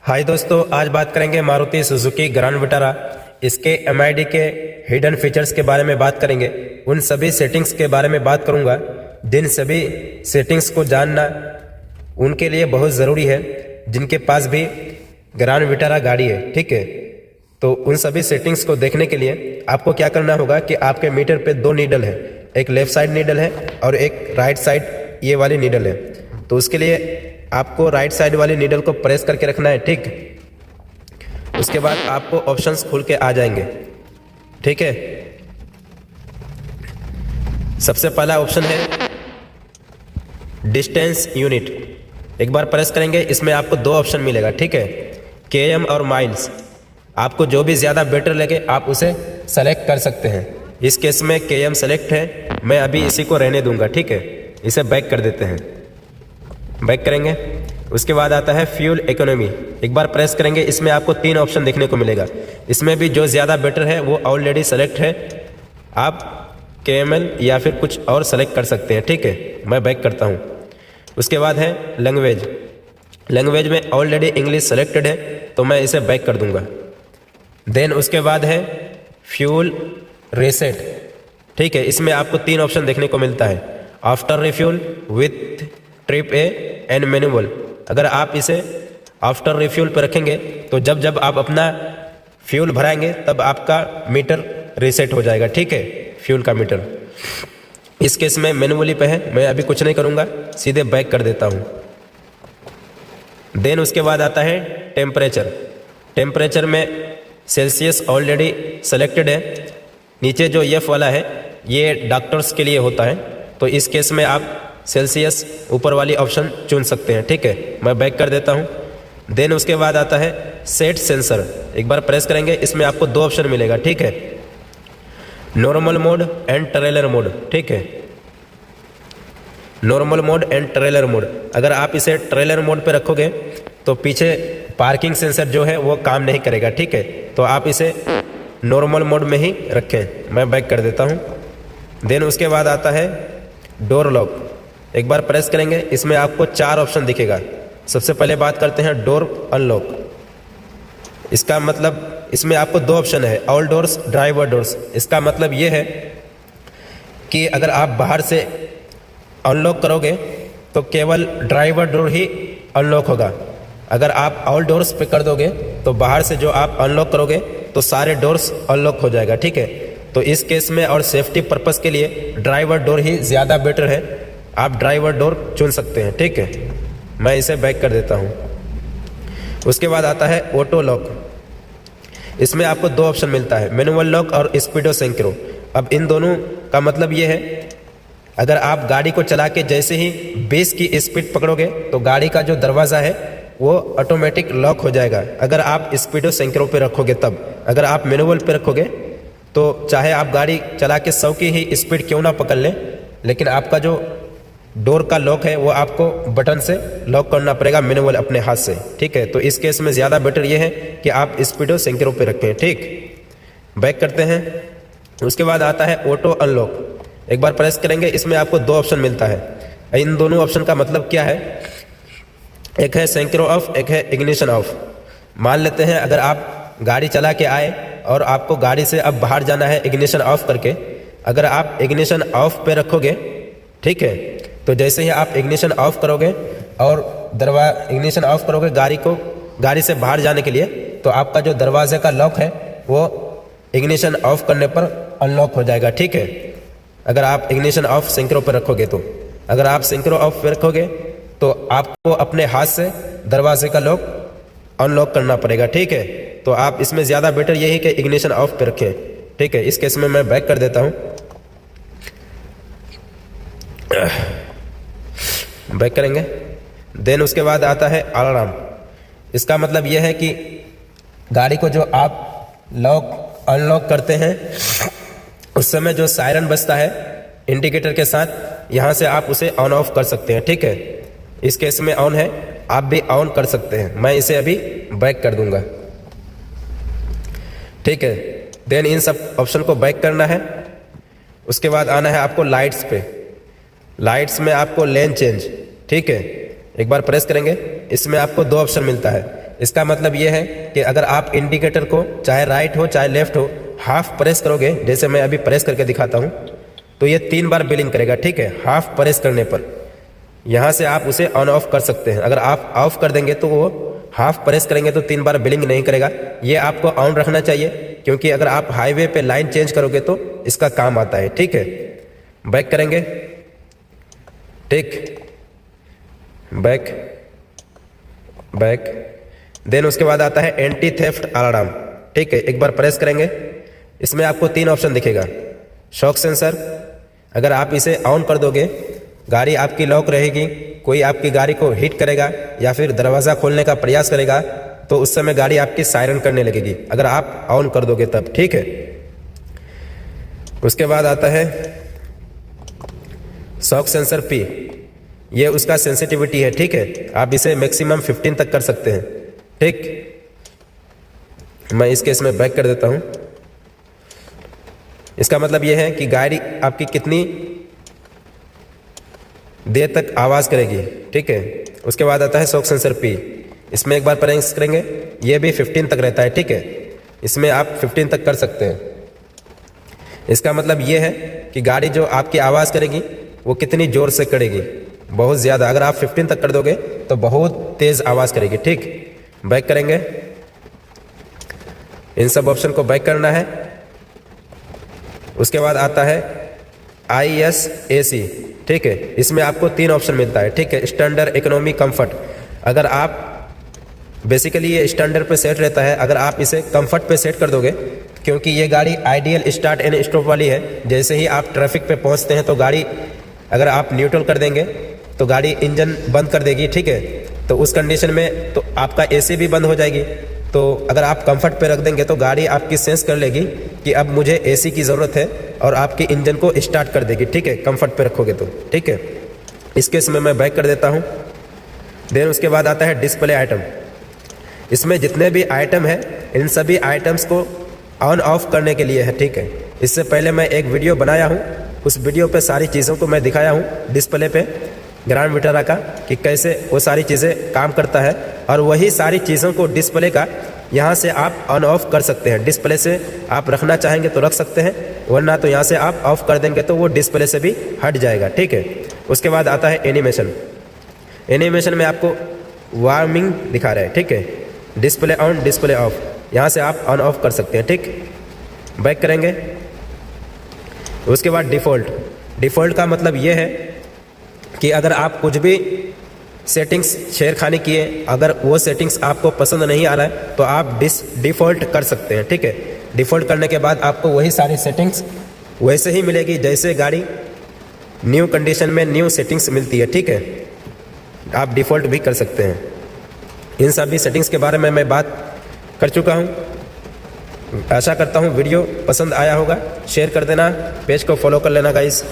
हाय दोस्तों, आज बात करेंगे मारुति सुजुकी ग्रैंड विटारा। इसके एमआईडी के हिडन फीचर्स के बारे में बात करेंगे। उन सभी सेटिंग्स के बारे में बात करूंगा जिन सभी सेटिंग्स को जानना उनके लिए बहुत ज़रूरी है जिनके पास भी ग्रैंड विटारा गाड़ी है। ठीक है, तो उन सभी सेटिंग्स को देखने के लिए आपको क्या करना होगा कि आपके मीटर पे दो नीडल है, एक लेफ्ट साइड नीडल है और एक राइट साइड ये वाली नीडल है। तो उसके लिए आपको राइट साइड वाली नीडल को प्रेस करके रखना है। ठीक, उसके बाद आपको ऑप्शंस खुल के आ जाएंगे। ठीक है, सबसे पहला ऑप्शन है डिस्टेंस यूनिट। एक बार प्रेस करेंगे, इसमें आपको दो ऑप्शन मिलेगा। ठीक है, केएम और माइल्स। आपको जो भी ज़्यादा बेटर लगे आप उसे सेलेक्ट कर सकते हैं। इस केस में केएम सेलेक्ट है, मैं अभी इसी को रहने दूंगा। ठीक है, इसे बैक कर देते हैं। बैक करेंगे, उसके बाद आता है फ्यूल इकोनॉमी। एक बार प्रेस करेंगे, इसमें आपको तीन ऑप्शन देखने को मिलेगा। इसमें भी जो ज़्यादा बेटर है वो ऑलरेडी सेलेक्ट है, आप केएमएल या फिर कुछ और सेलेक्ट कर सकते हैं। ठीक है, मैं बैक करता हूँ। उसके बाद है लैंग्वेज। लैंग्वेज में ऑलरेडी इंग्लिश सेलेक्टेड है तो मैं इसे बैक कर दूंगा। देन उसके बाद है फ्यूल रीसेट। ठीक है, इसमें आपको तीन ऑप्शन देखने को मिलता है, after refuel, with trip A and manual. अगर आप इसे आफ्टर रिफ्यूल पर रखेंगे तो जब जब आप अपना फ्यूल भराएंगे तब आपका मीटर रीसेट हो जाएगा। ठीक है, फ्यूल का मीटर। इस केस में मैनुअली पे है, मैं अभी कुछ नहीं करूँगा, सीधे बैक कर देता हूँ। देन उसके बाद आता है टेम्परेचर। टेम्परेचर में सेल्सियस ऑलरेडी सेलेक्टेड है। नीचे जो एफ वाला है ये डॉक्टर्स के लिए होता है, तो इस केस में आप सेल्सियस ऊपर वाली ऑप्शन चुन सकते हैं। ठीक है, मैं बैक कर देता हूँ। देन उसके बाद आता है सेट सेंसर। एक बार प्रेस करेंगे, इसमें आपको दो ऑप्शन मिलेगा। ठीक है, normal mode and trailer mode. ठीक है, normal mode and trailer mode. अगर आप इसे ट्रेलर मोड पे रखोगे तो पीछे पार्किंग सेंसर जो है वो काम नहीं करेगा। ठीक है, तो आप इसे नॉर्मल मोड में ही रखें। मैं बैक कर देता हूँ। देन उसके बाद आता है डोर लॉक। एक बार प्रेस करेंगे, इसमें आपको चार ऑप्शन दिखेगा। सबसे पहले बात करते हैं डोर अनलॉक। इसका मतलब इसमें आपको दो ऑप्शन है, ऑल डोर्स, ड्राइवर डोर्स। इसका मतलब ये है कि अगर आप बाहर से अनलॉक करोगे तो केवल ड्राइवर डोर ही अनलॉक होगा। अगर आप ऑल डोर्स पे कर दोगे तो बाहर से जो आप अनलॉक करोगे तो सारे डोर्स अनलॉक हो जाएगा। ठीक है, तो इस केस में और सेफ्टी पर्पस के लिए ड्राइवर डोर ही ज़्यादा बेटर है, आप ड्राइवर डोर चुन सकते हैं। ठीक है, मैं इसे बैक कर देता हूँ। उसके बाद आता है ऑटो लॉक। इसमें आपको दो ऑप्शन मिलता है, मैनुअल लॉक और स्पीडो सिंक्रो। अब इन दोनों का मतलब ये है, अगर आप गाड़ी को चला के जैसे ही 20 की स्पीड पकड़ोगे तो गाड़ी का जो दरवाज़ा है वो ऑटोमेटिक लॉक हो जाएगा। अगर आप स्पीडो सिंक्रो पे रखोगे तब। अगर आप मैनुअल पे रखोगे तो चाहे आप गाड़ी चला के 100 की ही स्पीड क्यों ना पकड़ लें, लेकिन आपका जो डोर का लॉक है वो आपको बटन से लॉक करना पड़ेगा मैनुअल अपने हाथ से। ठीक है, तो इस केस में ज़्यादा बेटर ये है कि आप स्पीडो सिंक्रो पे रखें। ठीक, बैक करते हैं। उसके बाद आता है ऑटो अनलॉक। एक बार प्रेस करेंगे, इसमें आपको दो ऑप्शन मिलता है। इन दोनों ऑप्शन का मतलब क्या है, एक है सिंक्रो ऑफ, एक है इग्निशन ऑफ। मान लेते हैं अगर आप गाड़ी चला के आए और आपको गाड़ी से अब बाहर जाना है इग्निशन ऑफ करके, अगर आप इग्निशन ऑफ पे रखोगे, ठीक है, तो जैसे ही आप इग्निशन ऑफ करोगे और इग्निशन ऑफ करोगे गाड़ी से बाहर जाने के लिए, तो आपका जो दरवाजे का लॉक है वो इग्निशन ऑफ करने पर अनलॉक हो जाएगा। ठीक है, अगर आप इग्निशन ऑफ सिंक्रो पर रखोगे तो। अगर आप सिंक्रो ऑफ पर रखोगे तो आपको अपने हाथ से दरवाजे का लॉक अनलॉक करना पड़ेगा। ठीक है, तो आप इसमें ज़्यादा बेटर यही कि इग्निशन ऑफ पे रखें। ठीक है, इस केस में मैं बैक कर देता हूँ। बैक करेंगे। देन उसके बाद आता है अलार्म। इसका मतलब यह है कि गाड़ी को जो आप लॉक अनलॉक करते हैं उस समय जो सायरन बजता है इंडिकेटर के साथ, यहाँ से आप उसे ऑन ऑफ कर सकते हैं। ठीक है, इस केस में ऑन है, आप भी ऑन कर सकते हैं। मैं इसे अभी बैक कर दूंगा। ठीक है, देन इन सब ऑप्शन को बैक करना है। उसके बाद आना है आपको लाइट्स पे। लाइट्स में आपको लेन चेंज। ठीक है, एक बार प्रेस करेंगे, इसमें आपको दो ऑप्शन मिलता है, इसका मतलब ये है कि अगर आप इंडिकेटर को चाहे राइट हो चाहे लेफ्ट हो हाफ प्रेस करोगे, जैसे मैं अभी प्रेस करके दिखाता हूँ, तो ये 3 बार बिलिंग करेगा, ठीक है। हाफ प्रेस करने पर यहाँ से आप उसे ऑन ऑफ कर सकते हैं। अगर आप ऑफ कर देंगे तो वो हाफ प्रेस करेंगे तो 3 बार बिलिंग नहीं करेगा। ये आपको ऑन रखना चाहिए, क्योंकि अगर आप हाईवे पे लाइन चेंज करोगे तो इसका काम आता है, ठीक है। बैक करेंगे, ठीक, बैक बैक। देन उसके बाद आता है एंटी थेफ्ट अलार्म, ठीक है। एक बार प्रेस करेंगे, इसमें आपको 3 ऑप्शन दिखेगा। शॉक सेंसर, अगर आप इसे ऑन कर दोगे गाड़ी आपकी लॉक रहेगी, कोई आपकी गाड़ी को हिट करेगा या फिर दरवाज़ा खोलने का प्रयास करेगा तो उस समय गाड़ी आपकी सायरन करने लगेगी, अगर आप ऑन कर दोगे तब, ठीक है। उसके बाद आता है शॉक सेंसर पी, ये उसका सेंसिटिविटी है, ठीक है। आप इसे मैक्सिमम 15 तक कर सकते हैं, ठीक। मैं इस केस में बैक कर देता हूं। इसका मतलब यह है कि गाड़ी आपकी कितनी देर तक आवाज़ करेगी, ठीक है। उसके बाद आता है शॉक सेंसर पी, इसमें एक बार प्रेस करेंगे, ये भी 15 तक रहता है, ठीक है। इसमें आप 15 तक कर सकते हैं। इसका मतलब ये है कि गाड़ी जो आपकी आवाज़ करेगी वो कितनी ज़ोर से करेगी, बहुत ज़्यादा। अगर आप 15 तक कर दोगे तो बहुत तेज़ आवाज़ करेगी, ठीक। बैक करेंगे, इन सब ऑप्शन को बैक करना है। उसके बाद आता है ISAC, ठीक है। इसमें आपको 3 ऑप्शन मिलता है, ठीक है। Standard, economy, comfort. अगर आप बेसिकली ये स्टैंडर्ड पे सेट रहता है, अगर आप इसे कंफर्ट पे सेट कर दोगे, क्योंकि ये गाड़ी आइडियल स्टार्ट एंड स्टॉप वाली है। जैसे ही आप ट्रैफिक पे पहुंचते हैं तो गाड़ी अगर आप न्यूट्रल कर देंगे तो गाड़ी इंजन बंद कर देगी, ठीक है। तो उस कंडीशन में तो आपका AC भी बंद हो जाएगी। तो अगर आप कंफर्ट पे रख देंगे तो गाड़ी आपकी सेंस कर लेगी कि अब मुझे AC की ज़रूरत है और आपके इंजन को स्टार्ट कर देगी, ठीक है, कंफर्ट पे रखोगे तो, ठीक है। इस केस में मैं बैक कर देता हूँ। देन उसके बाद आता है डिस्प्ले आइटम। इसमें जितने भी आइटम है इन सभी आइटम्स को ऑन ऑफ करने के लिए है, ठीक है। इससे पहले मैं एक वीडियो बनाया हूँ, उस वीडियो पे सारी चीज़ों को मैं दिखाया हूँ डिस्प्ले पे ग्रांड विटारा का, कि कैसे वो सारी चीज़ें काम करता है। और वही सारी चीज़ों को डिस्प्ले का यहाँ से आप ऑन ऑफ कर सकते हैं। डिस्प्ले से आप रखना चाहेंगे तो रख सकते हैं, वरना तो यहाँ से आप ऑफ कर देंगे तो वो डिस्प्ले से भी हट जाएगा, ठीक है। उसके बाद आता है एनिमेशन। एनिमेशन में आपको वार्मिंग दिखा रहा है, ठीक है। डिस्प्ले ऑन, डिस्प्ले ऑफ, यहाँ से आप ऑन ऑफ कर सकते हैं, ठीक। बैक करेंगे। उसके बाद डिफ़ॉल्ट। डिफ़ॉल्ट का मतलब ये है कि अगर आप कुछ भी सेटिंग्स छेड़खानी किए, अगर वो सेटिंग्स आपको पसंद नहीं आ रहा है तो आप डिफ़ॉल्ट कर सकते हैं, ठीक है। डिफ़ॉल्ट करने के बाद आपको वही सारी सेटिंग्स वैसे ही मिलेगी जैसे गाड़ी न्यू कंडीशन में न्यू सेटिंग्स मिलती है, ठीक है। आप डिफ़ॉल्ट भी कर सकते हैं। इन सभी सेटिंग्स के बारे में मैं बात कर चुका हूँ। आशा करता हूँ वीडियो पसंद आया होगा। शेयर कर देना, पेज को फॉलो कर लेना गाइस।